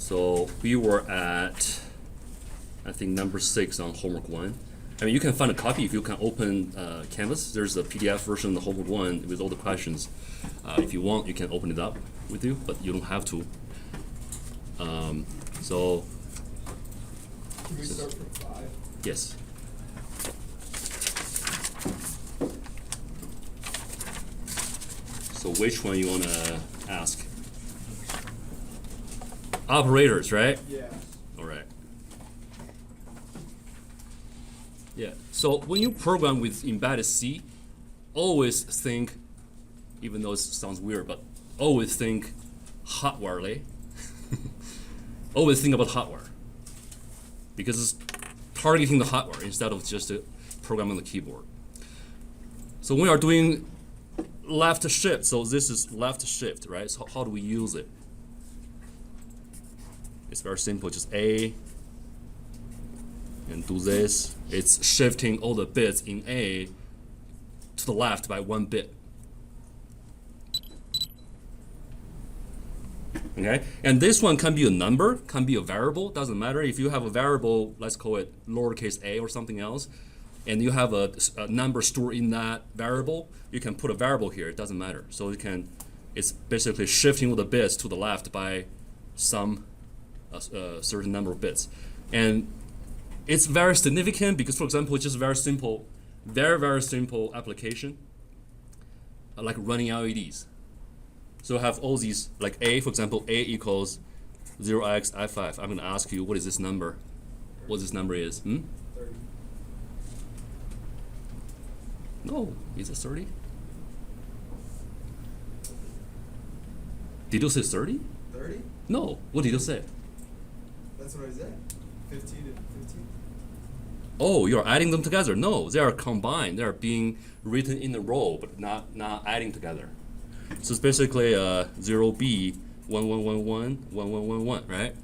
So we were at, I think, number 6 on homework 1. I mean, you can find a copy if you can open Canvas. There's a PDF version of homework 1 with all the questions. If you want, you can open it up with you, but you don't have to. So. Can we start from 5? Yes. So which one you want to ask? Operators, right? Yeah. All right. Yeah. So when you program with embedded C, always think, even though it sounds weird, but always think hardware. Always think about hardware, because it's targeting the hardware instead of just programming the keyboard. So when we are doing left shift, so this is left shift, right? So how do we use it? It's very simple, just A and do this. It's shifting all the bits in A to the left by 1 bit. Okay, and this one can be a number, can be a variable, doesn't matter. If you have a variable, let's call it lowercase a or something else, and you have a number stored in that variable, you can put a variable here, it doesn't matter. So you can, it's basically shifting all the bits to the left by some certain number of bits. And it's very significant because, for example, it's just very simple, very simple application, like running LEDs. So have all these, like A, for example, A equals 0x I5. I'm going to ask you, what is this number? What this number is? 30. No, is it 30? Did you say 30? 30? No, what did you say? That's what I said. 15 and 15. Oh, you're adding them together. No, they are combined. They are being written in a row, but not adding together. So it's basically 0B 1111 1111, right?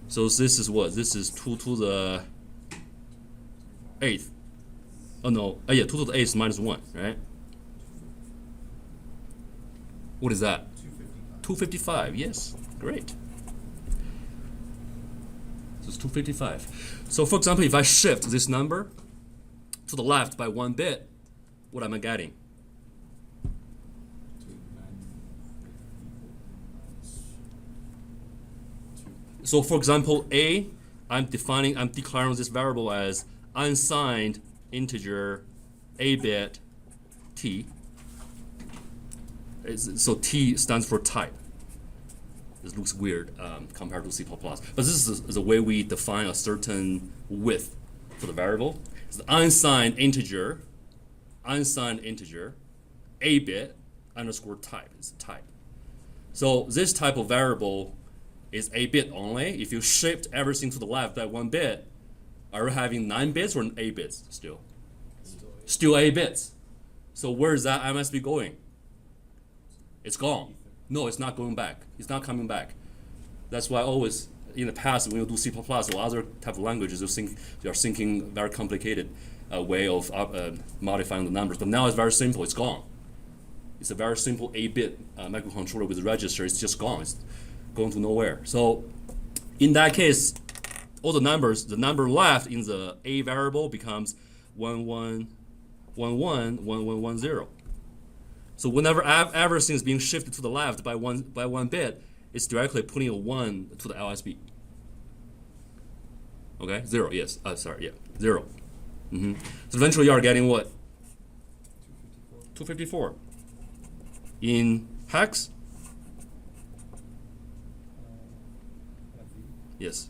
So this is what? This is 2 to the 8th. Oh no, yeah, 2 to the 8th minus 1, right? What is that? 255, yes, great. So it's 255. So for example, if I shift this number to the left by 1 bit, what am I getting? So for example, A, I'm declaring this variable as unsigned integer A bit T. So T stands for type. This looks weird compared to C++. But this is the way we define a certain width for the variable. It's the unsigned integer, A bit underscore type. It's a type. So this type of variable is a bit only. If you shift everything to the left by 1 bit, are you having 9 bits or 8 bits still? Still 8 bits. So where is that MSB going? It's gone. No, it's not going back. It's not coming back. That's why always in the past when you do C++ or other type of languages, you are thinking very complicated way of modifying the numbers. But now it's very simple. It's gone. It's a very simple 8-bit microcontroller with a register. It's just gone. It's going to nowhere. So in that case, all the numbers, the number left in the A variable becomes 11111110. So whenever everything is being shifted to the left by one bit, it's directly putting a 1 to the LSB. Okay, 0, yes. 0. So eventually you are getting what? 254. In hex? Yes.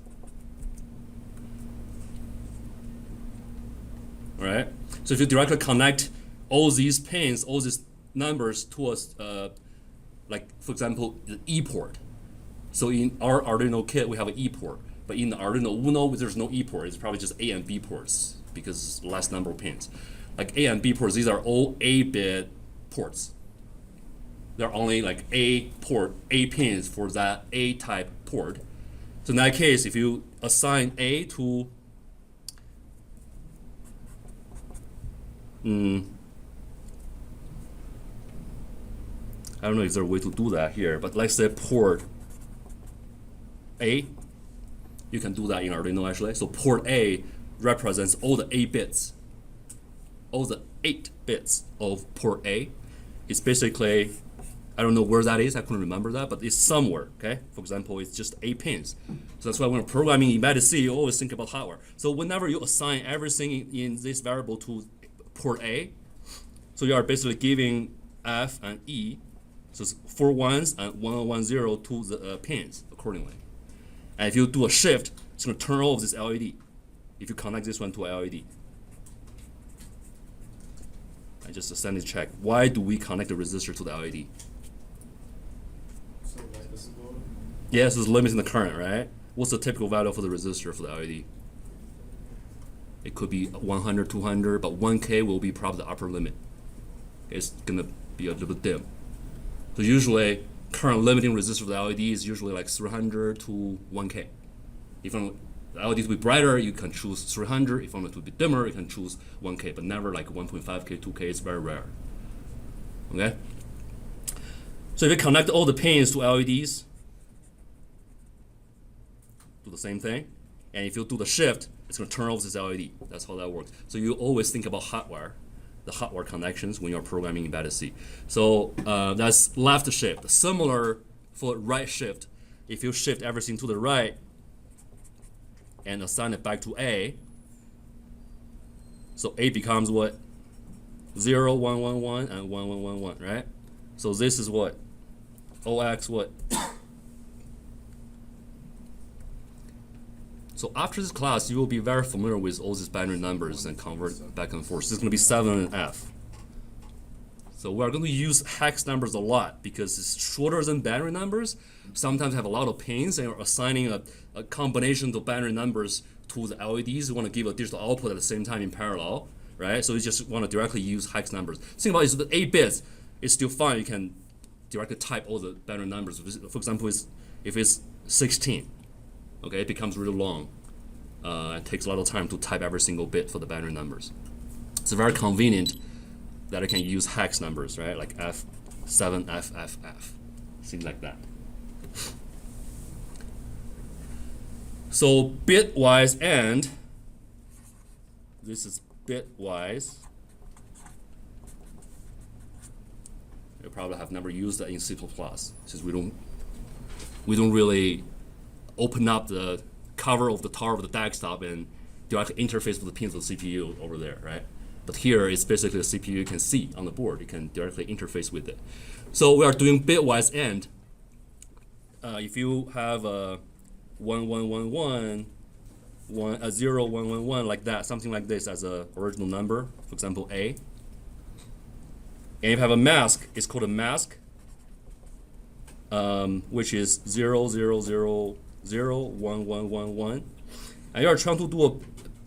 All right. So if you directly connect all these pins, all these numbers to us, like for example, the E port. So in our Arduino kit, we have an E port, but in the Arduino Uno, there's no E port. It's probably just A and B ports because it's less number of pins. Like A and B ports, these are all 8-bit ports. They're only like A pins for that A type port. So in that case, if you assign A to I don't know if there's a way to do that here, but let's say port A. You can do that in Arduino actually. So port A represents all the 8 bits. All the 8 bits of port A. It's basically, I don't know where that is, I couldn't remember that, but it's somewhere, okay? For example, it's just 8 pins. So that's why when programming embedded C, you always think about hardware. So whenever you assign everything in this variable to port A, so you are basically giving F and E, so it's 4 ones and 110 to the pins accordingly. And if you do a shift, it's going to turn off this LED if you connect this one to a LED. I just send it check. Why do we connect the resistor to the LED? So light visible. Yes, it's limiting the current, right? What's the typical value for the resistor for the LED? It could be 100, 200, but 1K will be probably the upper limit. It's gonna be a little bit dim. So usually, current limiting resistor for the LED is usually like 300 to 1K. If you want the LED to be brighter, you can choose 300. If you want it to be dimmer, you can choose 1K, but never like 1.5K, 2K. It's very rare. Okay. So if you connect all the pins to LEDs, do the same thing, and if you do the shift, it's going to turn off this LED. That's how that works. So you always think about hardware, the hardware connections when you're programming embedded C. So that's left shift. Similar for right shift. If you shift everything to the right and assign it back to A, so A becomes what? 0, 1, 1, 1, and 1, 1, 1, 1, right? So this is what? OX what? So after this class, you will be very familiar with all these binary numbers and convert back and forth. This is going to be 7 and F. So we're going to use hex numbers a lot because it's shorter than binary numbers. Sometimes have a lot of pins, and you're assigning a combination of binary numbers to the LEDs. You want to give a digital output at the same time in parallel, right? So you just want to directly use hex numbers. Think about it, the 8 bits is still fine. You can directly type all the binary numbers. For example, if it's 16, okay, it becomes really long. It takes a lot of time to type every single bit for the binary numbers. It's very convenient that I can use hex numbers, right? Like F7, F, things like that. So bitwise AND, this is bitwise. You probably have never used that in C++, since we don't really open up the cover of the tower of the desktop and directly interface with the pins of the CPU over there, right? But here it's basically the CPU you can see on the board. You can directly interface with it. So we are doing bitwise AND. If you have a 1, 1, 1, 1, 1, 0, 1, 1, 1, like that, something like this as a original number, for example, A. And if you have a mask, it's called a mask, which is 0, 0, 0, 0, 1, 1, 1, 1. And you are trying to do a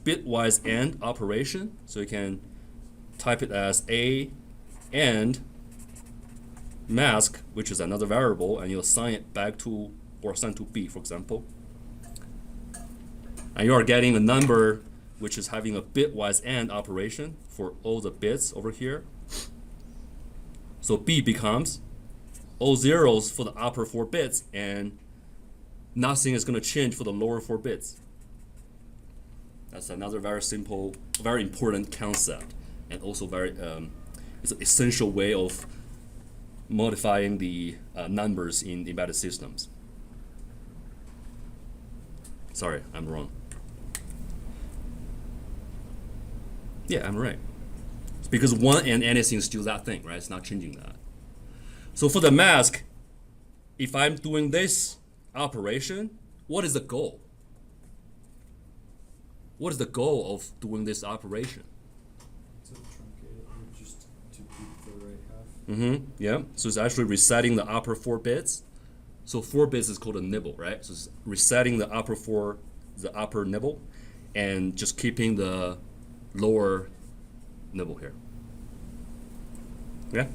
bitwise AND operation, so you can type it as A and mask, which is another variable, and you assign it back to, or assign to B, for example. And you are getting a number which is having a bitwise AND operation for all the bits over here. So B becomes all zeros for the upper 4 bits, and nothing is going to change for the lower 4 bits. That's another very simple, very important concept, and also very it's an essential way of modifying the numbers in embedded systems. Sorry, I'm wrong. Yeah, I'm right. It's because 1 and anything is still that thing, right? It's not changing that. So for the mask, if I'm doing this operation, what is the goal? What is the goal of doing this operation? To truncate it, or just to keep the right half. Yeah. So it's actually resetting the upper 4 bits. So 4 bits is called a nibble, right? So it's resetting the upper nibble, and just keeping the lower nibble here. Yeah.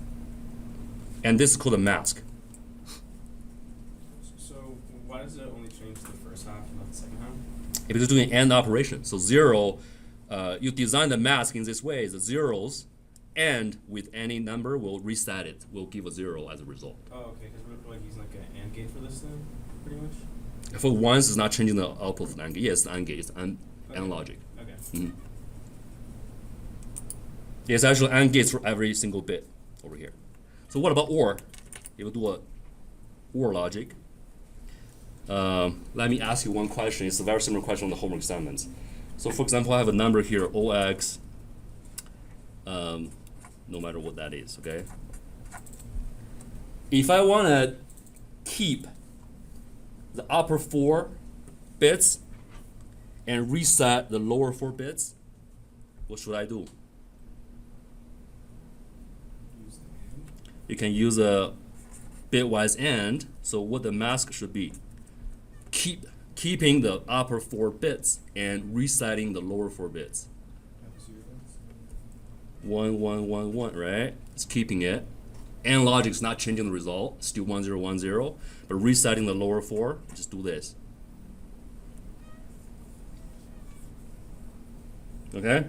And this is called a mask. So why does it only change the first half and not the second half? If it's doing an AND operation, so 0, you design the mask in this way, the zeros, and with any number will reset it, will give a 0 as a result. Oh, okay, because we're like using like an AND gate for this then, pretty much? For ones, it's not changing the output of the AND gate. Yes, the AND gate is AND logic. Okay. Mm-hmm. It's actually AND gates for every single bit over here. So what about OR? You will do a OR logic. Let me ask you one question. It's a very similar question on the homework assignments. So for example, I have a number here, OX, no matter what that is, okay? If I want to keep the upper 4 bits and reset the lower 4 bits, what should I do? Use the AND. You can use a bitwise AND. So what the mask should be, keeping the upper 4 bits and resetting the lower 4 bits. Have zeros. 1, 1, 1, 1, right? It's keeping it. AND logic is not changing the result, still 1, 0, 1, 0. But resetting the lower 4, just do this. Okay?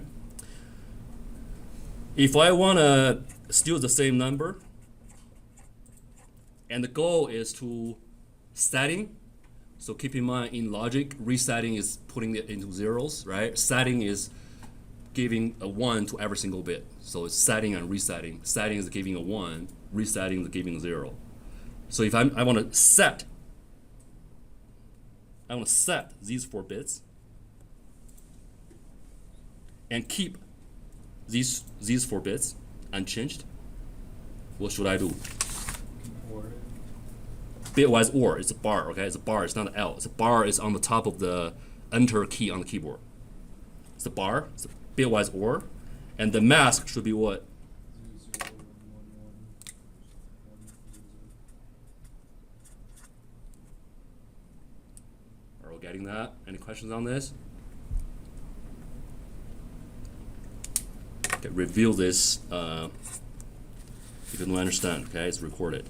If I want to steal the same number, and the goal is to setting, so keep in mind in logic, resetting is putting it into zeros, right? Setting is giving a 1 to every single bit. So it's setting and resetting. Setting is giving a 1, resetting is giving a 0. So if I want to set, these 4 bits and keep these 4 bits unchanged, what should I do? Or it. Bitwise OR, it's a bar, okay? It's a bar, it's not an L. It's a bar is on the top of the enter key on the keyboard. It's a bar, it's a bitwise OR, and the mask should be what? 0, 0, 1, 1, 1, 0, 0. Are we getting that? Any questions on this? Okay, review this if you don't understand, okay? It's recorded.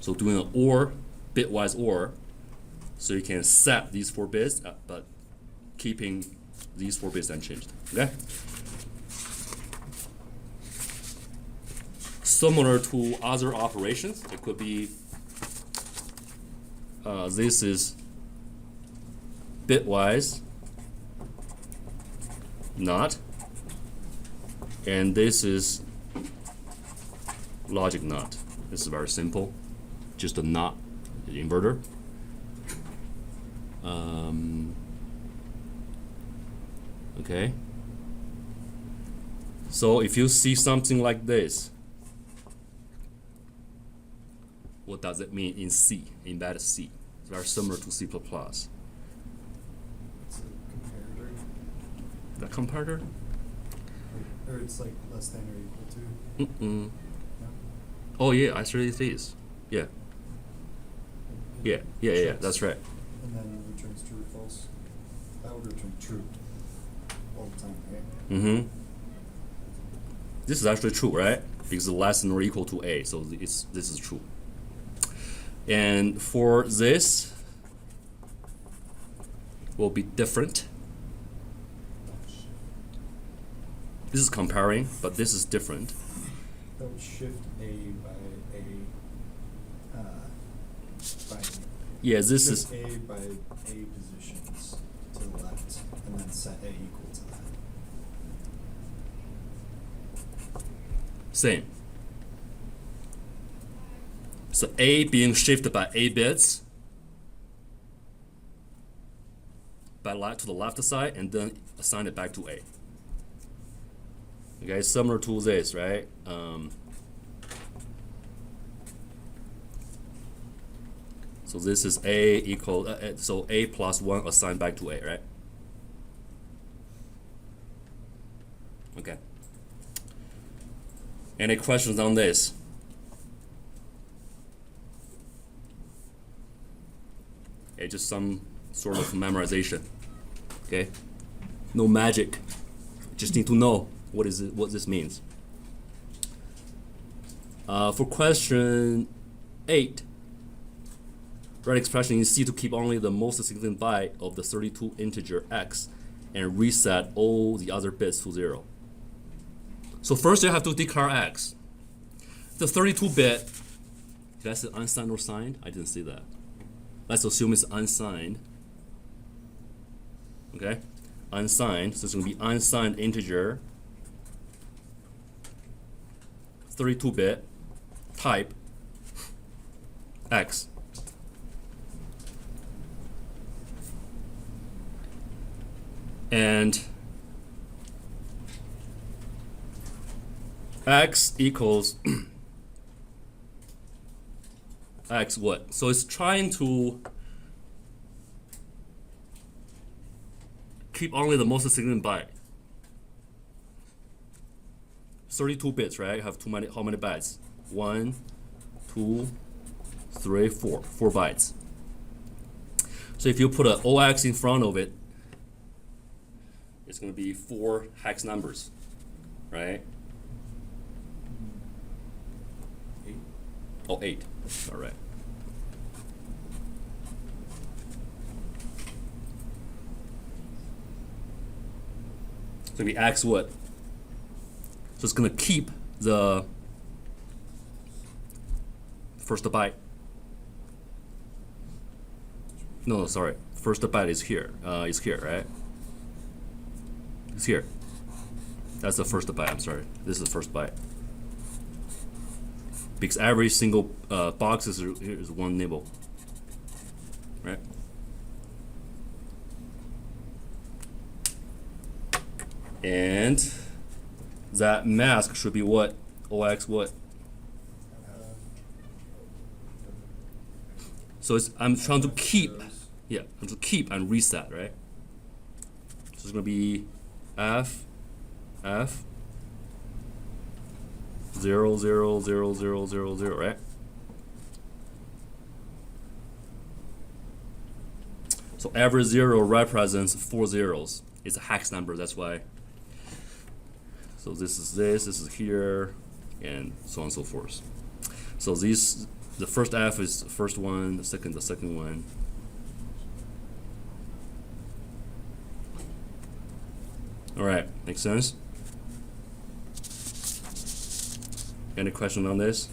So doing an OR, bitwise OR, so you can set these 4 bits, but keeping these 4 bits unchanged, okay? Similar to other operations, it could be, this is bitwise NOT, and this is logic NOT. This is very simple, just a NOT inverter. Okay. So if you see something like this, what does it mean in C, embedded C? It's very similar to C++. It's a comparator. The comparator? Or it's like less than or equal to. Mm-mm. No? Oh yeah, actually it is. Yeah, It yeah, checks, that's right. And then it returns true or false. That would return true all the time, right? Mm-hmm. This is actually true, right? Because it's less than or equal to A, so this is true. And for this, will be different. This is comparing, but this is different. That would shift A by Yeah, this shift is A by A positions to the left, and then set A equal to that. same. So A being shifted by A bits to the left side, and then assign it back to A. Okay, similar to this, right? So this is A equal, so A plus 1 assigned back to A, right? Okay. Any questions on this? Okay, just some sort of memorization. Okay? No magic. Just need to know what this means. For question 8, write expression in C to keep only the most significant byte of the 32 integer x and reset all the other bits to 0. So first you have to declare x. The 32 bit, did I say unsigned or signed? I didn't see that. let's assume it's unsigned. Okay, unsigned, so it's gonna be unsigned integer, 32-bit, type, X. And X equals X what? So it's trying to keep only the most significant byte. 32 bits, right? You have how many bytes? 1, 2, 3, 4. 4 bytes. So if you put an OX in front of it, it's going to be 4 hex numbers, right? 8. Oh, 8. All right. So we X what? So it's going to keep the first byte. No, sorry. First byte is here. Is here, right? It's here. That's the first byte. I'm sorry. This is the first byte. Because every single box is one nibble, right? And that mask should be what? OX what? So I'm trying to keep, yeah, I'm trying to keep and reset, right? So it's gonna be F 0 0 0 0 0 0, right? So every 0 represents 4 zeros. It's a hex number, that's why. So this is here, and so on and so forth. So the first F is the first one, the second one. All right, makes sense? Any question on this?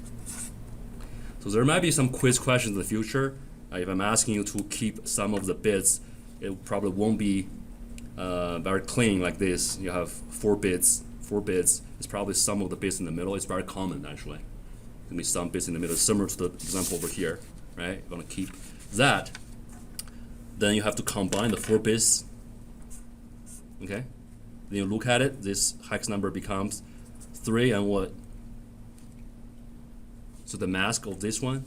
So there might be some quiz questions in the future. If I'm asking you to keep some of the bits, it probably won't be very clean like this. You have 4 bits. 4 bits is probably some of the bits in the middle. It's very common actually. There'll be some bits in the middle, similar to the example over here, right? You're gonna keep that. Then you have to combine the 4 bits. Okay. Then you look at it. This hex number becomes 3 and what? So the mask of this one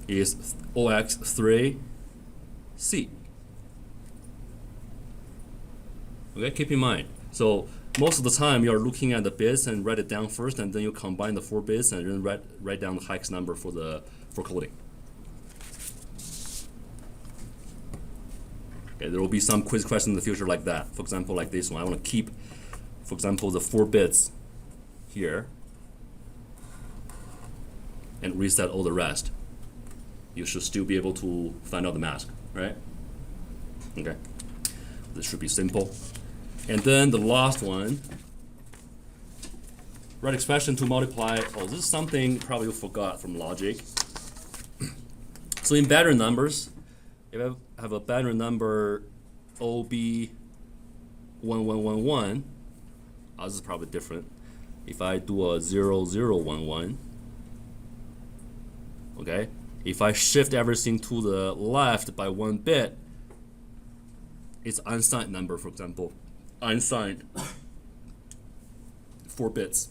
is OX3C. Okay, keep in mind. So most of the time you're looking at the bits and write it down first, and then you combine the 4 bits and then write down the hex number for coding. Okay, there will be some quiz questions in the future like that. For example, like this one. I want to keep, for example, the 4 bits here and reset all the rest. You should still be able to find out the mask, right? Okay, this should be simple. And then the last one, write expression to multiply. Oh, this is something probably you forgot from logic. So in binary numbers, if I have a binary number OB1111, this is probably different. If I do a 0011, okay, if I shift everything to the left by 1 bit, it's unsigned number, for example. Unsigned 4 bits.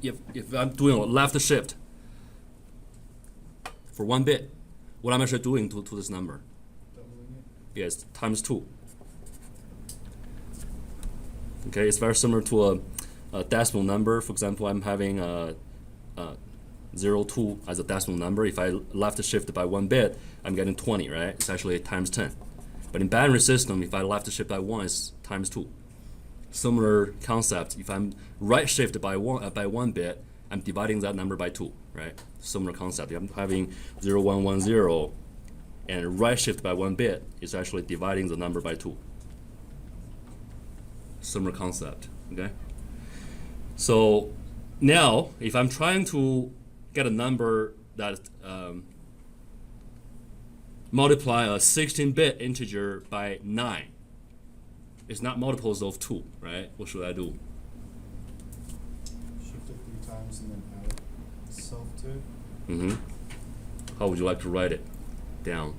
If I'm doing a left shift for 1 bit, what am I actually doing to this number? Doubling it. Yes, times 2. Okay, it's very similar to a decimal number. For example, I'm having 02 as a decimal number. If I left shift by 1 bit, I'm getting 20, right? It's actually times 10. But in binary system, if I left shift by 1, it's times 2. Similar concept. If I'm right shift by 1 bit, I'm dividing that number by 2, right? Similar concept. If I'm having 0110 and right shift by 1 bit, it's actually dividing the number by 2. Similar concept, okay? So now, if I'm trying to get a number that multiply a 16-bit integer by 9. It's not multiples of 2, right? What should I do? Shift it 3 times and then add itself to it. Mm-hmm. How would you like to write it down?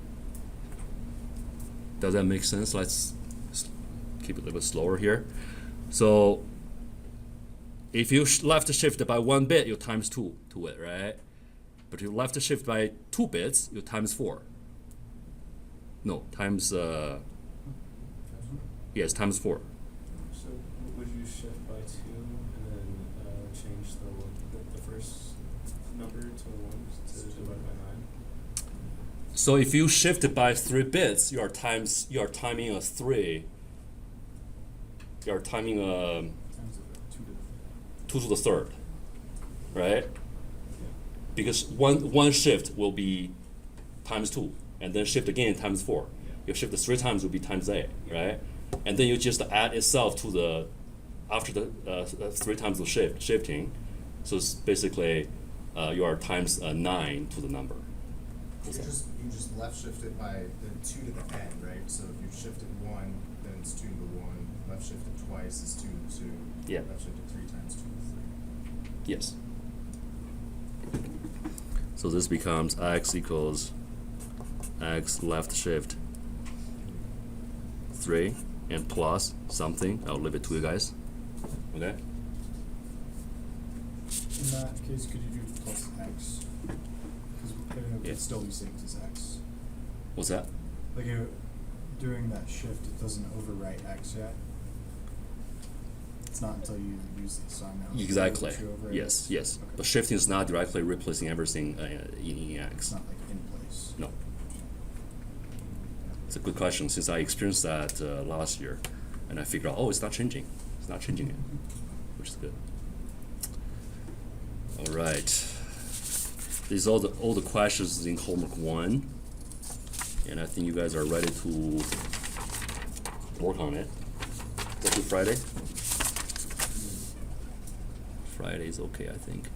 Does that make sense? Let's keep it a little bit slower here. So if you left shift by 1 bit, you times 2 to it, right? But you left shift by 2 bits, you times 4. No, times yes, times 4. So would you shift by 2 and then change the first number to 1 to divide by 9? So if you shift it by 3 bits, you are timing a 3. You are timing a Times it by 2 to the third, right? Because one shift will be times 2, and then shift again times 4. You shift it 3 times, will be times 8, right? And then you just add itself to the after the 3 times the shifting. So it's basically you are times 9 to the number. You just left shift it by the 2 to the n, right? So if you shifted 1, then it's 2 to the 1. Left shifted twice is 2 to the 2. Yeah. Left shifted 3 times 2 to the 3. Yes. So this becomes x equals x left shift 3 and plus something. I'll leave it to you guys. Okay? In that case, could you do plus x? Because it Yeah. would still be saved as x. What's that? Like doing that shift, it doesn't overwrite x yet. It's not until you use the sign out. Exactly. that you overwrite Yes, x. yes. Okay. But shifting is not directly replacing everything in It's x. not like in place. No. It's a good question since I experienced that last year, and I figured out, oh, it's not changing. It's not changing it, which is good. All right. These are all the questions in homework 1, and I think you guys are ready to work on it. Let's do Friday. Friday is okay, I think.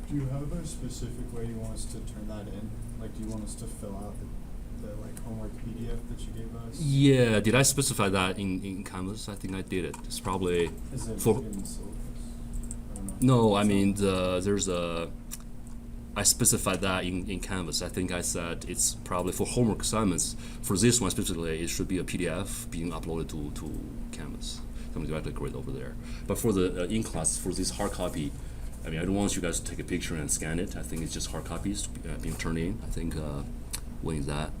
Do you have a specific way you want us to turn that in? Like, do you want us to fill out the like homework PDF that you gave us? Yeah, did I specify that in Canvas? I think I did it. It's probably Is it for. in the syllabus? I don't know. No, I mean there's a. I specified that in Canvas. I think I said it's probably for homework assignments. For this one specifically, it should be a PDF being uploaded to Canvas. Something directly grid over there. But for the in class, for this hard copy, I mean, I don't want you guys to take a picture and scan it. I think it's just hard copies being turned in. I think when is that?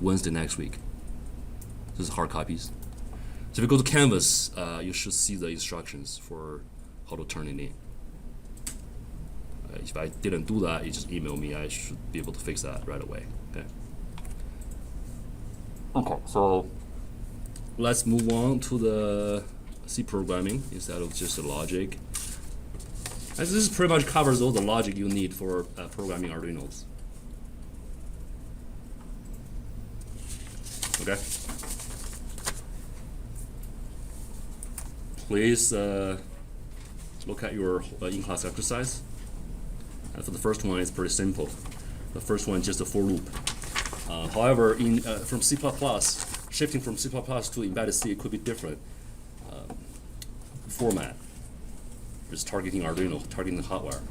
Wednesday next week. This is hard copies. So if you go to Canvas, you should see the instructions for how to turn it in. If I didn't do that, you just email me. I should be able to fix that right away. Okay. Okay. So let's move on to the C programming instead of just the logic. And this pretty much covers all the logic you need for programming Arduinos. Okay. Please look at your in-class exercise. For the first one, it's pretty simple. The first one is just a for loop. However, from C++, shifting from C++ to embedded C could be different format. Just targeting Arduino, targeting the hardware.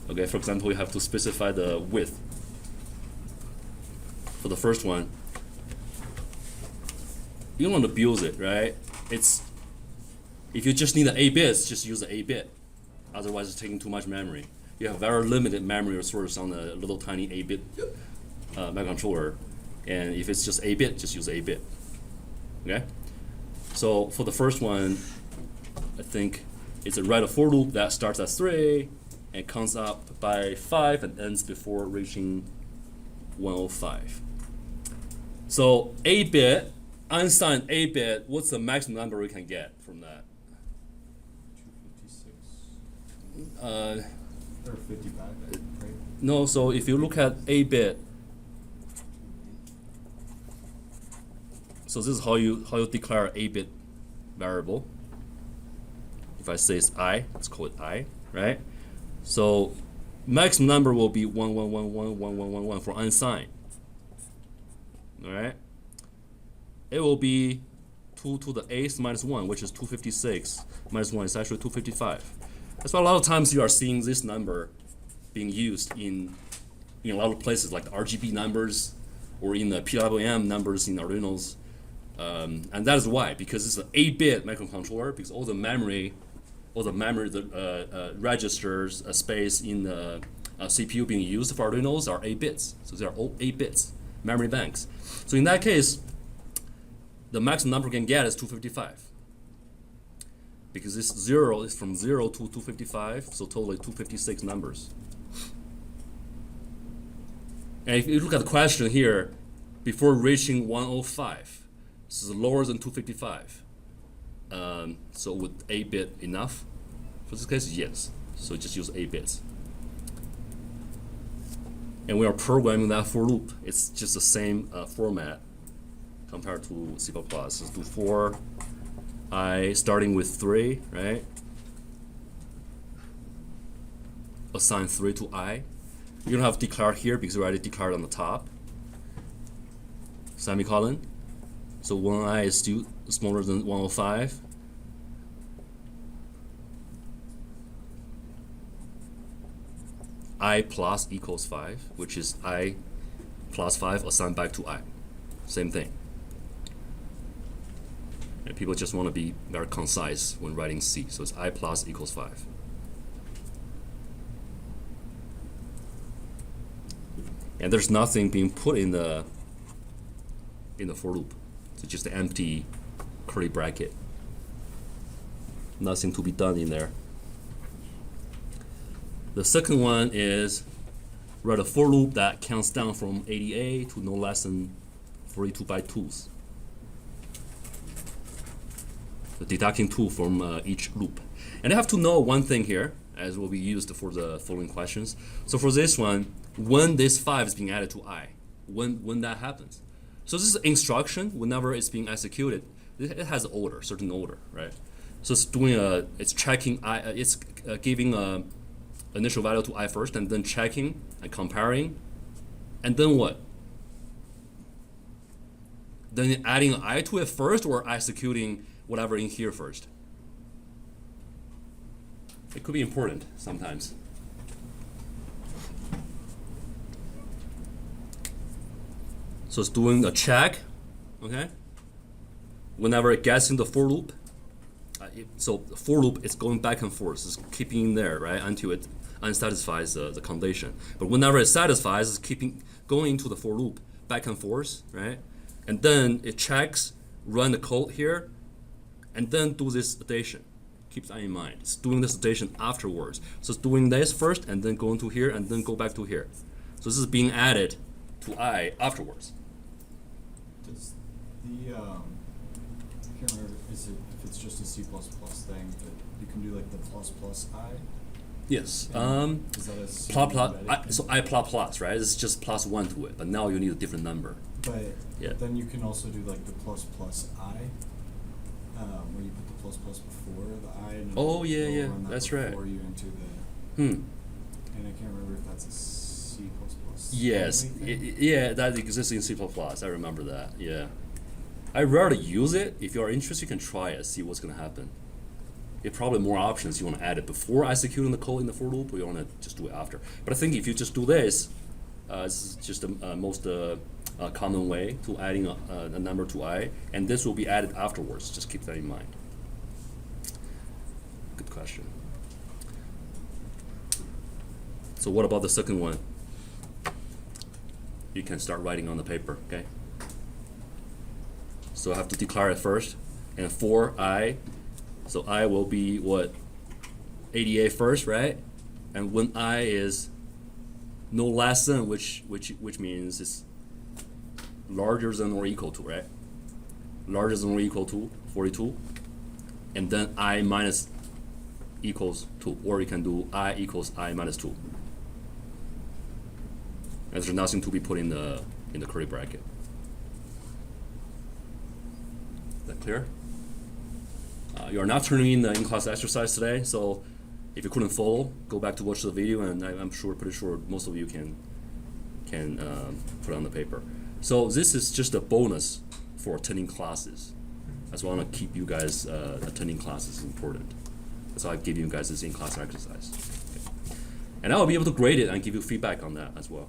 Okay, for example, you have to specify the width. For the first one, you don't want to abuse it, right? It's if you just need the 8 bits, just use the 8 bit. Otherwise, it's taking too much memory. You have very limited memory resource on the little tiny 8 bit microcontroller, and if it's just 8 bit, just use 8 bit. Okay. So for the first one, I think it's a write a for loop that starts at 3 and comes up by 5 and ends before reaching 105. So 8 bit, unsigned 8 bit, what's the maximum number we can get from that? 256. Or 55, right? No, so if you look at 8 bit, so this is how you declare 8 bit variable. If I say it's I, let's call it I, right? So maximum number will be 1, 1, 1, 1, 1, 1, 1, 1 for unsigned. All right. It will be 2 to the 8th minus 1, which is 256 minus 1 is actually 255. That's why a lot of times you are seeing this number being used in a lot of places, like the RGB numbers or in the PWM numbers in Arduinos. And that is why, because it's an 8-bit microcontroller, because all the memory, the registers space in the CPU being used for Arduinos are 8 bits. So they are all 8 bits, memory banks. So in that case, the maximum number we can get is 255. Because this 0 is from 0 to 255, so totally 256 numbers. And if you look at the question here, before reaching 105, this is lower than 255. So would 8-bit enough? For this case, yes. So just use 8 bits. And we are programming that for loop. It's just the same format compared to C++. Let's do 4, I starting with 3, right? Assign 3 to I. You don't have declared here because we already declared on the top. Semicolon. So 1i is still smaller than 105. I plus equals 5, which is I plus 5 assigned back to I. Same thing. And people just want to be very concise when writing C. So it's I plus equals 5. And there's nothing being put in the for loop. So just an empty curly bracket. Nothing to be done in there. The second one is write a for loop that counts down from 80A to no less than 42 by 2s. The deducting 2 from each loop. And I have to know one thing here, as will be used for the following questions. So for this one, when this 5 is being added to I, when that happens. So this is instruction. Whenever it's being executed, it has an order, certain order, right? So it's doing it's checking I, it's giving a initial value to I first, and then checking and comparing, and then what? Then adding I to it first, or executing whatever in here first. It could be important sometimes. So it's doing a check, okay? Whenever it gets in the for loop, so the for loop is going back and forth, it's keeping there, right, until it unsatisfies the condition. But whenever it satisfies, it's keeping going into the for loop back and forth, right? And then it checks, run the code here, and then do this addition. Keep that in mind. It's doing this addition afterwards. So it's doing this first, and then going to here, and then go back to here. So this is being added to I afterwards. Does the I can't remember if it's just a C++ thing, but you can do like the plus I? Yes. Is that a C embedded So I plus, right? It's just plus 1 to it, but now you need a different number. But Yeah. then you can also do like the plus I, where you put the plus before the I. And Oh, yeah, it'll yeah, run that that's right. before you into the. Hmm. And I can't remember if that's a C++. Yes. only thing. Yeah, that exists in C++. I remember that. Yeah. I rarely use it. If you are interested, you can try it, see what's going to happen. It probably more options. You want to add it before executing the code in the for loop, or you want to just do it after. But I think if you just do this, this is just the most common way to adding a number to I, and this will be added afterwards. Just keep that in mind. Good question. So what about the second one? You can start writing on the paper, okay? So I have to declare it first, and for I, so I will be what? 88 first, right? And when I is no less than, which means it's larger than or equal to, right? Larger than or equal to 42, and then I minus equals 2, or you can do I equals I minus 2. And there's nothing to be put in the curly bracket. Is that clear? You are not turning in the in-class exercise today, so If you couldn't follow, go back to watch the video, and I'm pretty sure most of you can put it on the paper. So this is just a bonus for attending classes. That's why I want to keep you guys attending classes is important. That's why I give you guys this in-class exercise. Okay. And I will be able to grade it and give you feedback on that as well.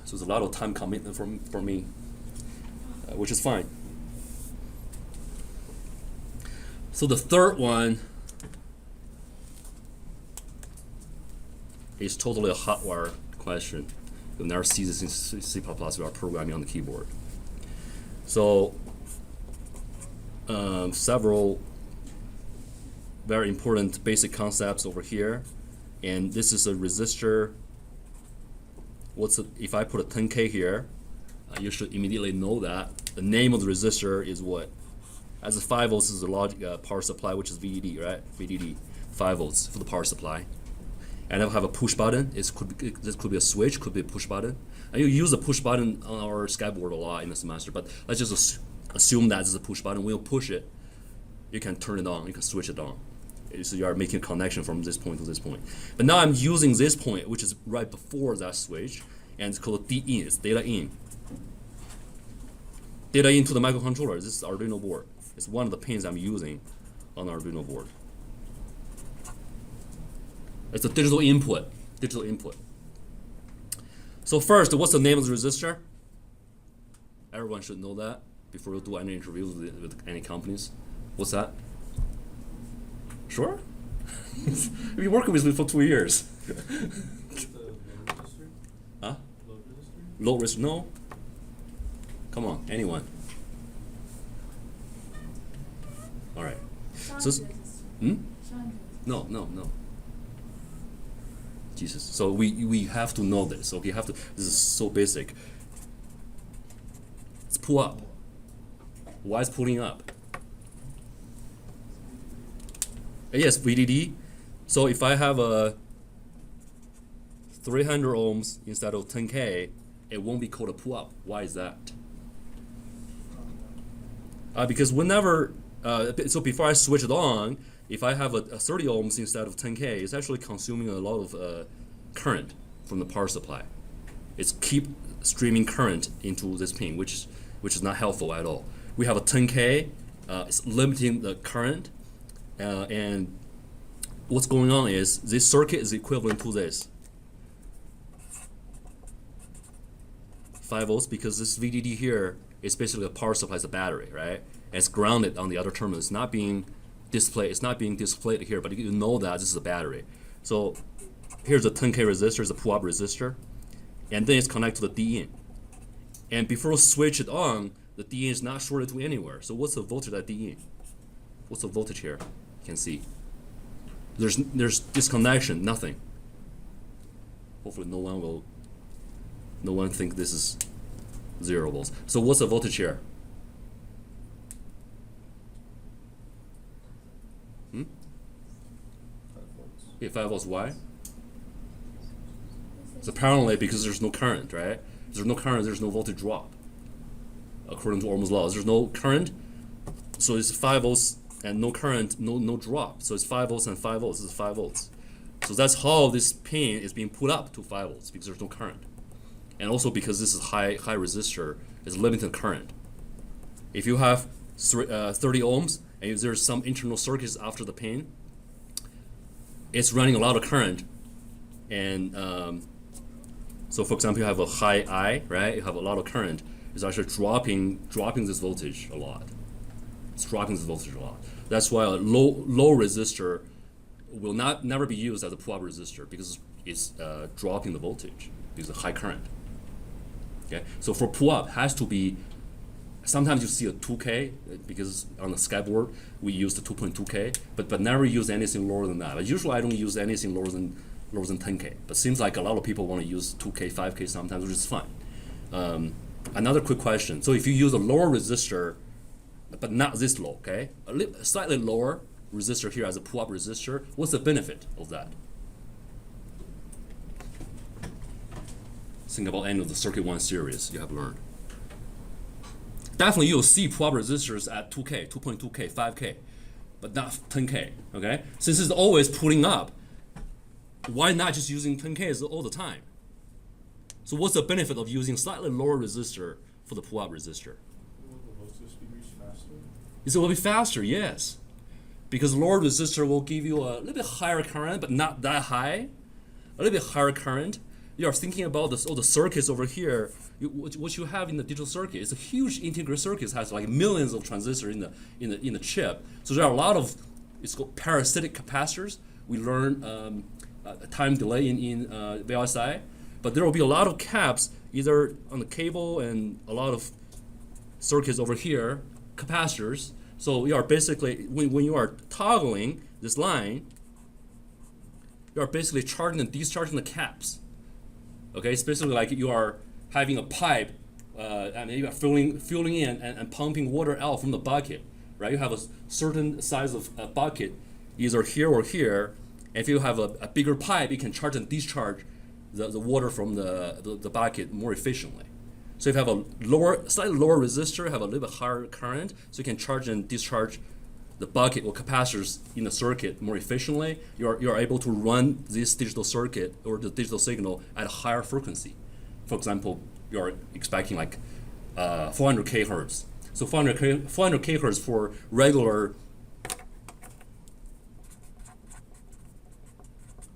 So it's a lot of time commitment for me, which is fine. So the third one is totally a hotwire question. You'll never see this in C++ without programming on the keyboard. So several very important basic concepts over here, and this is a resistor. If I put a 10K here, you should immediately know that the name of the resistor is what? As a 5 volts is the logic power supply, which is VDD, right? VDD, 5 volts for the power supply. And I'll have a push button. This could be a switch, could be a push button. And you use a push button on our Skyboard a lot in the semester, but let's just assume that this is a push button. When you push it, you can turn it on, you can switch it on. So you are making a connection from this point to this point. But now I'm using this point, which is right before that switch, and it's called D-in, it's data in. Data into the microcontroller. This is Arduino board. It's one of the pins I'm using on the Arduino board. It's a digital input. So first, what's the name of the resistor? Everyone should know that before you do any interviews with any companies. What's that? Sure? You've been working with me for 2 years. The load resistor? Huh? Load resistor? Low risk? No. Come on, anyone. All right. So, No. Jesus. So we have to know this. Okay, this is so basic. It's pull up. Why is pulling up? Yes, VDD. So if I have a 300 ohms instead of 10K, it won't be called a pull up. Why is that? Because whenever, so before I switch it on, if I have a 30 ohms instead of 10K, it's actually consuming a lot of current from the power supply. It's keep streaming current into this pin, which is not helpful at all. We have a 10K, it's limiting the current, and what's going on is this circuit is equivalent to this 5 volts, because this VDD here is basically a power supply, it's a battery, right? And it's grounded on the other terminal. It's not being displayed here, but you know that this is a battery. So here's a 10K resistor, it's a pull-up resistor, and then it's connected to the D-in. And before we switch it on, the D-in is not shorted to anywhere. So what's the voltage at D-in? What's the voltage here? You can see. There's disconnection, nothing. Hopefully no one think this is 0 volts. So what's the voltage here? Yeah, 5 volts. Why? So apparently because there's no current, right? If there's no current, there's no voltage drop. According to Ohm's law, there's no current, so it's 5 volts and no current, no drop. So it's 5 volts and 5 volts. This is 5 volts. So that's how this pin is being put up to 5 volts, because there's no current, and also because this is high resistor, it's limited current. If you have 30 ohms and if there's some internal circuits after the pin, it's running a lot of current, and so for example, you have a high I, right? You have a lot of current. It's actually dropping this voltage a lot. It's dropping this voltage a lot. That's why a low resistor will never be used as a pull-up resistor, because it's dropping the voltage because of high current. Okay, so for pull-up has to be. Sometimes you see a 2K, because on the Skyboard we use the 2.2K, but never use anything lower than that. But usually I don't use anything lower than 10K. But seems like a lot of people want to use 2K, 5K sometimes, which is fine. Another quick question. So if you use a lower resistor, but not this low, okay, a slightly lower resistor here as a pull-up resistor, what's the benefit of that? Think about any of the Circuit 1 series you have learned. Definitely you'll see pull-up resistors at 2K, 2.2K, 5K. but not 10K, okay? Since it's always pulling up, why not just using 10K all the time? So what's the benefit of using slightly lower resistor for the pull-up resistor? Will the voltage speed reach faster? It will be faster, yes. Because lower resistor will give you a little bit higher current, but not that high. A little bit higher current. You are thinking about all the circuits over here. What you have in the digital circuit is a huge integrated circuit. It has like millions of transistors in the chip. So there are a lot of, it's called parasitic capacitors. We learn time delay in VLSI, but there will be a lot of caps either on the cable and a lot of circuits over here, capacitors. So you are basically, when you are toggling this line, you are basically charging and discharging the caps. Okay, it's basically like you are having a pipe, and you are filling in and pumping water out from the bucket, right? You have a certain size of a bucket, either here or here. If you have a bigger pipe, you can charge and discharge the water from the bucket more efficiently. So if you have a slightly lower resistor, have a little bit higher current, so you can charge and discharge the bucket or capacitors in the circuit more efficiently. You're able to run this digital circuit or the digital signal at a higher frequency. For example, you're expecting like 400k hertz. So 400k hertz for regular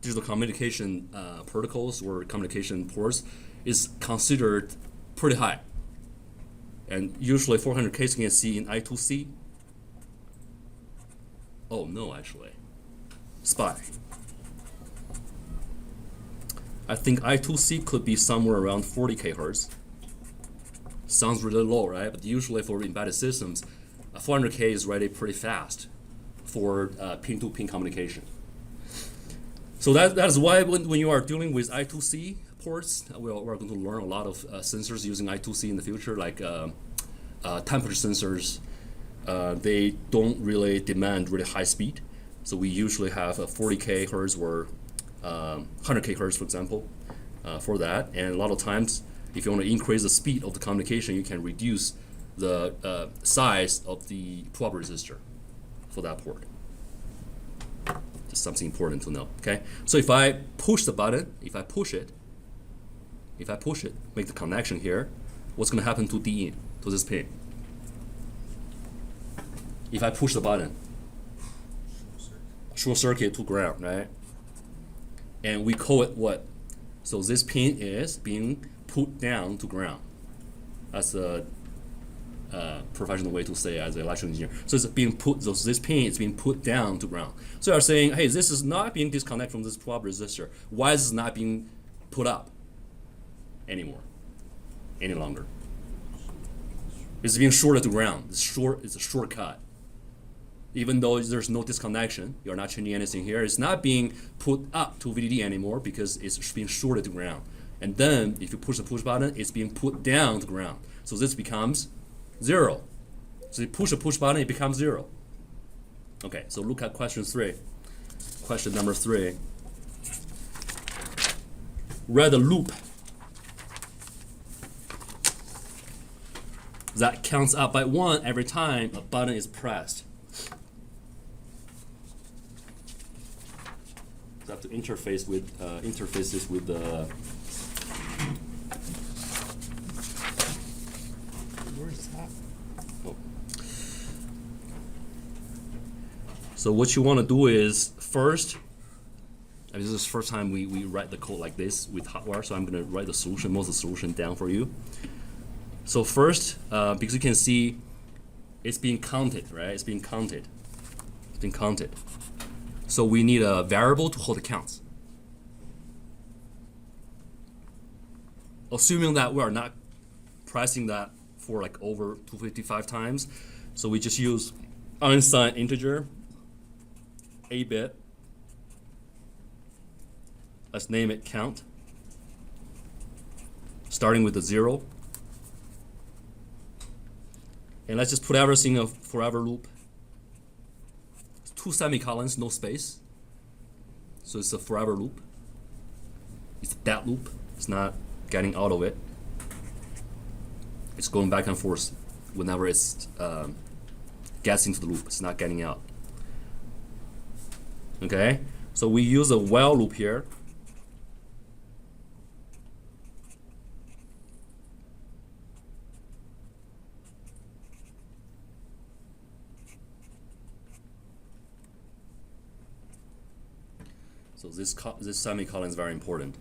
digital communication protocols or communication ports is considered pretty high. And usually 400k you can see in I2C. Oh no, actually. SPI. I think I2C could be somewhere around 40k hertz. Sounds really low, right? But usually for embedded systems, 400k is already pretty fast for pin-to-pin communication. So that is why when you are dealing with I2C ports, we're going to learn a lot of sensors using I2C in the future, like temperature sensors. They don't really demand really high speed. So we usually have a 40k hertz or 100k hertz, for example, for that. And a lot of times, if you want to increase the speed of the communication, you can reduce the size of the pull-up resistor for that port. Just something important to know, okay? So if I push the button, if I push it, make the connection here, what's going to happen to D in, to this pin? If I push the button, short circuit to ground, right? And we call it what? So this pin is being put down to ground. That's a professional way to say it as an electrical engineer. So it's being put. So this pin is being put down to ground. So you're saying, hey, this is not being disconnected from this pull-up resistor. Why is it not being put up anymore, any longer? It's being shorted to ground. It's a shortcut. Even though there's no disconnection, you're not changing anything here. It's not being put up to VDD anymore because it's being shorted to ground. And then if you push the push button, it's being put down to ground. So this becomes 0. So you push the push button, it becomes 0. Okay, so look at question 3. Question number 3. Write a loop that counts up by 1 every time a button is pressed. So I have to interface this with the. Where is that? Oh. So what you want to do is first. This is the first time we write the code like this with hardware, so I'm going to write the solution, most of the solution down for you. So first, because you can see it's being counted, right? It's being counted. So we need a variable to hold the counts. Assuming that we are not pressing that for like over 255 times, so we just use unsigned integer, 8-bit. Let's name it count, starting with the 0. And let's just put everything a forever loop. 2 semicolons, no space. So it's a forever loop. It's that loop. It's not getting out of it. It's going back and forth whenever it's gets into the loop. It's not getting out. Okay, so we use a while loop here. So this semicolon is very important.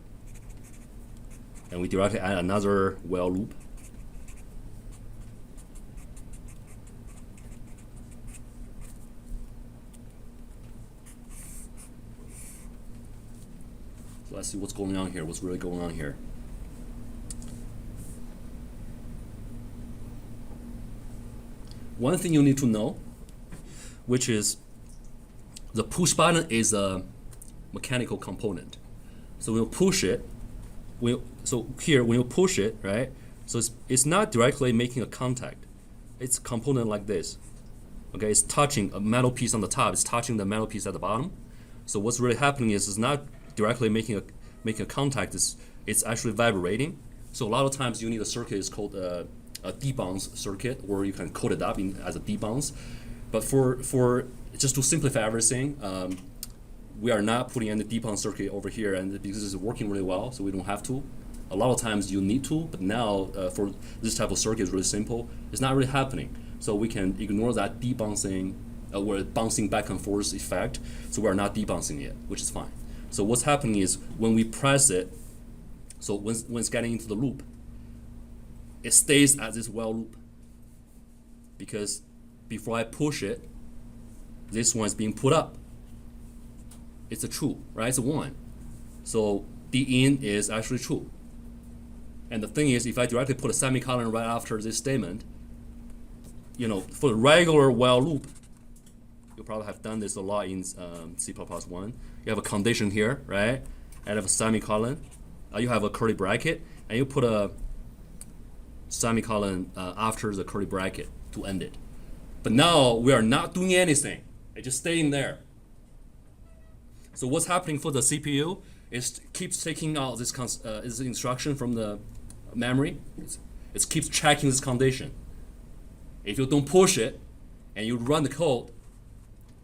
And we directly add another while loop. So let's see what's going on here, what's really going on here. One thing you need to know, which is the push button is a mechanical component. So when you push it, so here when you push it, right? So it's not directly making a contact. It's a component like this. Okay, it's touching a metal piece on the top. It's touching the metal piece at the bottom. So what's really happening is it's not directly making a contact. It's actually vibrating. So a lot of times you need a circuit. It's called a debounce circuit, or you can code it up as a debounce. But for just to simplify everything, we are not putting any debounce circuit over here, and because it's working really well, so we don't have to. A lot of times you need to, but now for this type of circuit is really simple. It's not really happening, so we can ignore that debouncing or bouncing back and forth effect. So we are not debouncing it, which is fine. So what's happening is when we press it, so when it's getting into the loop, it stays at this while loop, because before I push it, this one is being put up. It's a true, right? It's a 1. So the in is actually true. And the thing is, if I directly put a semicolon right after this statement, for the regular while loop, you probably have done this a lot in C++1. You have a condition here, right? And have a semicolon. You have a curly bracket, and you put a semicolon after the curly bracket to end it. But now we are not doing anything. It's just staying there. So what's happening for the CPU is keeps taking out this instruction from the memory. It keeps checking this condition. If you don't push it and you run the code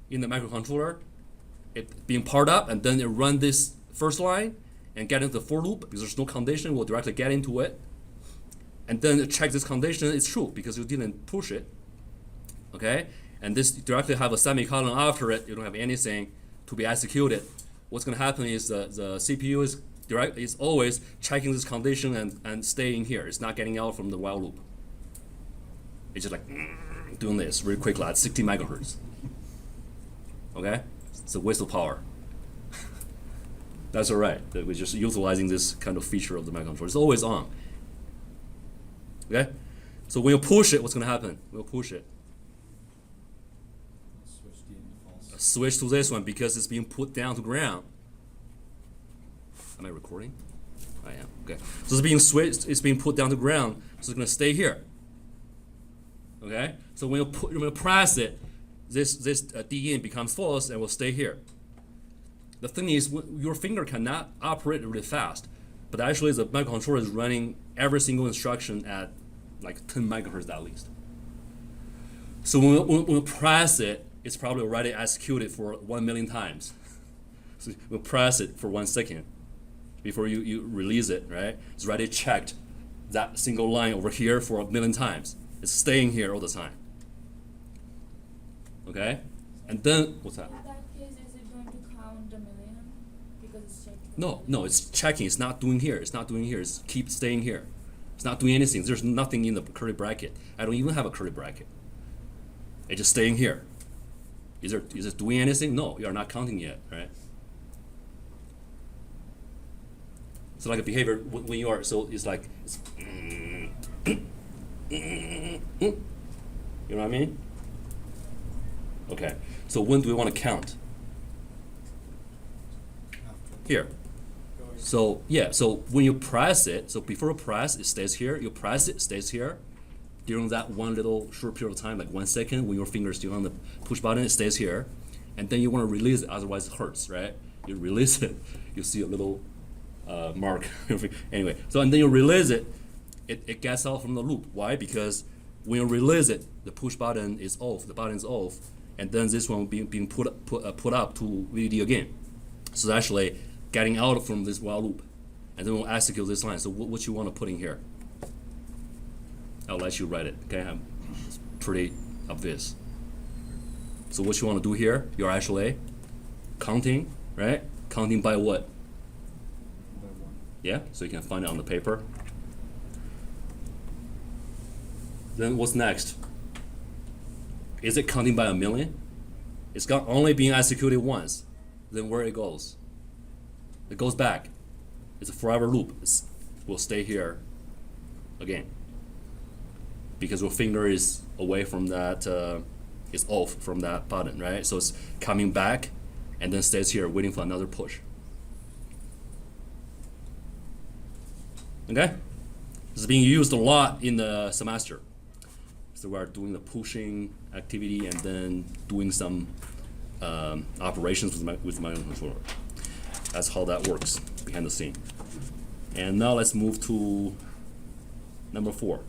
in the microcontroller, it being powered up, and then it run this first line and get into the for loop because there's no condition, we'll directly get into it. And then it check this condition is true because you didn't push it. Okay? And this directly have a semicolon after it, you don't have anything to be executed. What's going to happen is the CPU is always checking this condition and staying here. It's not getting out from the while loop. It's just like doing this really quickly at 60 megahertz. Okay? It's a waste of power. That's all right. We're just utilizing this kind of feature of the microcontroller. It's always on. Okay? So when you push it, what's going to happen? We'll push it. Switch to this one because it's being put down to ground. Am I recording? I am. Okay. So it's being switched. It's being put down to ground. So it's going to stay here. Okay. So when you press it, this D in becomes false and will stay here. The thing is, your finger cannot operate really fast, but actually the microcontroller is running every single instruction at like 10 megahertz at least. So when we press it, it's probably already executed for 1 million times. So we'll press it for 1 second before you release it, right? It's already checked that single line over here for 1 million times. It's staying here all the time. Okay? And then, what's that? In that case, is it going to count the million? Because it's checking. No, it's checking. It's not doing here. It's not doing here. It's keep staying here. It's not doing anything. There's nothing in the curly bracket. I don't even have a curly bracket. It's just staying here. Is it doing anything? No, you are not counting yet, right? So like a behavior when you are, so it's like, you know what I mean? Okay, so when do we want to count? Here. So yeah, so when you press it, so before you press, it stays here. You press it, stays here. During that one little short period of time, like 1 second, when your finger is still on the push button, it stays here. And then you want to release it, otherwise it hurts, right? You release it, you see a little mark. Anyway, so and then you release it, it gets out from the loop. Why? Because when you release it, the push button is off, the button is off, and then this one being put up to VDD again. So it's actually getting out from this while loop, and then we'll execute this line. So what you want to put in here? I'll let you write it. Okay, it's pretty obvious. So what you want to do here? You're actually counting, right? Counting by what? By 1. Yeah, so you can find it on the paper. Then what's next? Is it counting by a million? It's got only being executed once. Then where it goes? It goes back. It's a forever loop. Will stay here again. Because your finger is away from that, is off from that button, right? So it's coming back and then stays here waiting for another push. Okay? This is being used a lot in the semester. So we're doing the pushing activity and then doing some operations with my controller. That's how that works behind the scene. And now let's move to number 4.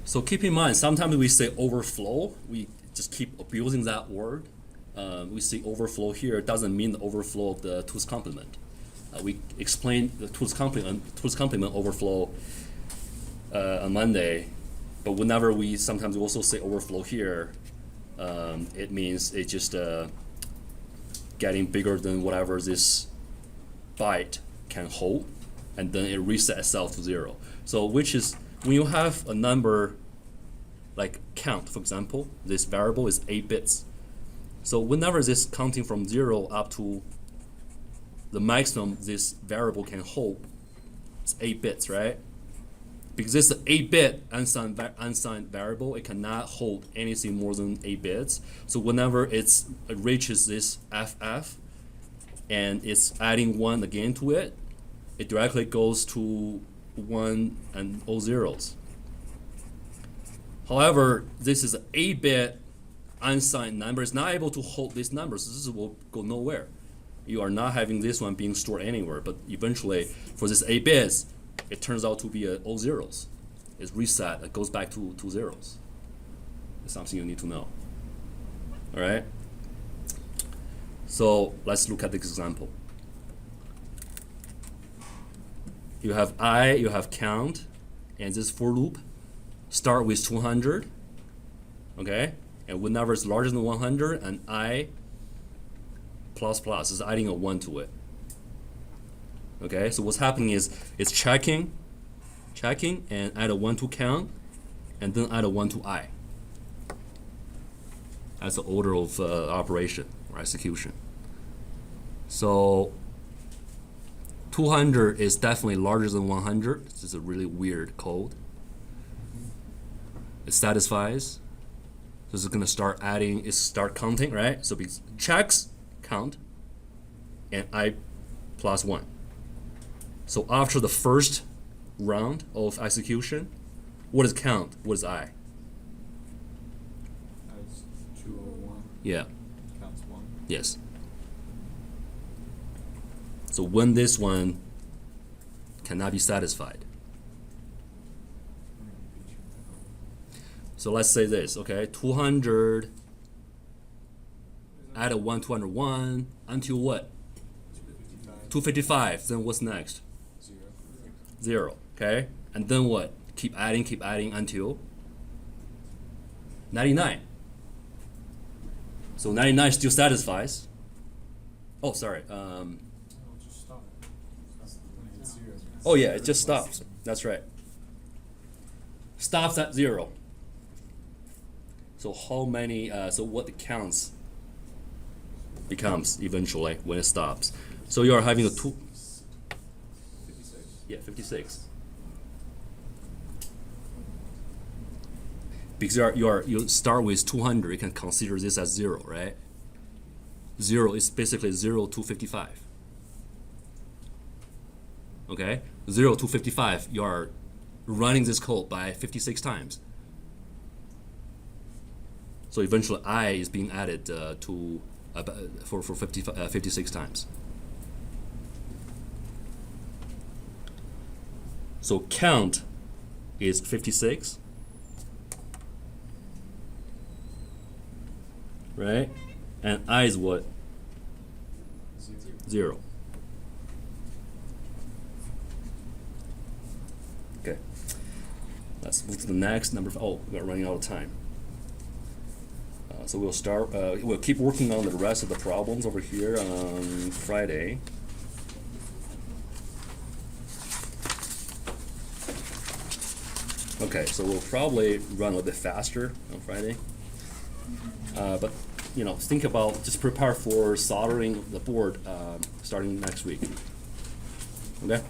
So keep in mind, sometimes we say overflow. We just keep abusing that word. We see overflow here. It doesn't mean the overflow of the tools complement. We explained the tools complement overflow on Monday, but whenever sometimes we also say overflow here, it means it's just getting bigger than whatever this byte can hold, and then it resets itself to 0. So which is, when you have a number like count, for example, this variable is 8 bits. So whenever this counting from 0 up to the maximum this variable can hold, it's 8 bits, right? Because it's an 8-bit unsigned variable, it cannot hold anything more than 8 bits. So whenever it reaches this FF and it's adding 1 again to it, it directly goes to 1 and all zeros. However, this is an 8-bit unsigned number. It's not able to hold these numbers. So this will go nowhere. You are not having this one being stored anywhere. But eventually, for this 8 bits, it turns out to be all zeros. It's reset. It goes back to zeros. It's something you need to know. All right. So let's look at this example. You have I, you have count, and this for loop start with 200, okay? And whenever it's larger than 100, and I plus plus is adding a 1 to it. Okay, so what's happening is it's checking, and add a 1 to count, and then add a 1 to I. That's the order of operation or execution. So 200 is definitely larger than 100. This is a really weird code. It satisfies. So it's going to start adding, start counting, right? So it checks, count, and I plus 1. So after the first round of execution, what is count? What is I? That's 201. Yeah. Counts 1. Yes. So when this one cannot be satisfied. So let's say this, okay? 200, add a 1, 201, until what? 255. Then what's next? 0, okay? And then what? Keep adding until 99. So 99 still satisfies. Oh, sorry. Just stop. When it hits 0. Oh yeah, it just stops. That's right. Stops at 0. So how many? So what the counts becomes eventually when it stops. So you are having a 2. 56. Yeah, 56. Because you start with 200, you can consider this as 0, right? 0 is basically 0 to 55. Okay, 0 to 55, you are running this code by 56 times. So eventually I is being added to for 56 times. So count is 56, right? And I is what? 0. Okay. Let's move to the next number. Oh, we're running out of time. So we'll start. We'll keep working on the rest of the problems over here on Friday. Okay, so we'll probably run a little bit faster on Friday. But think about, just prepare for soldering the board starting next week. Okay.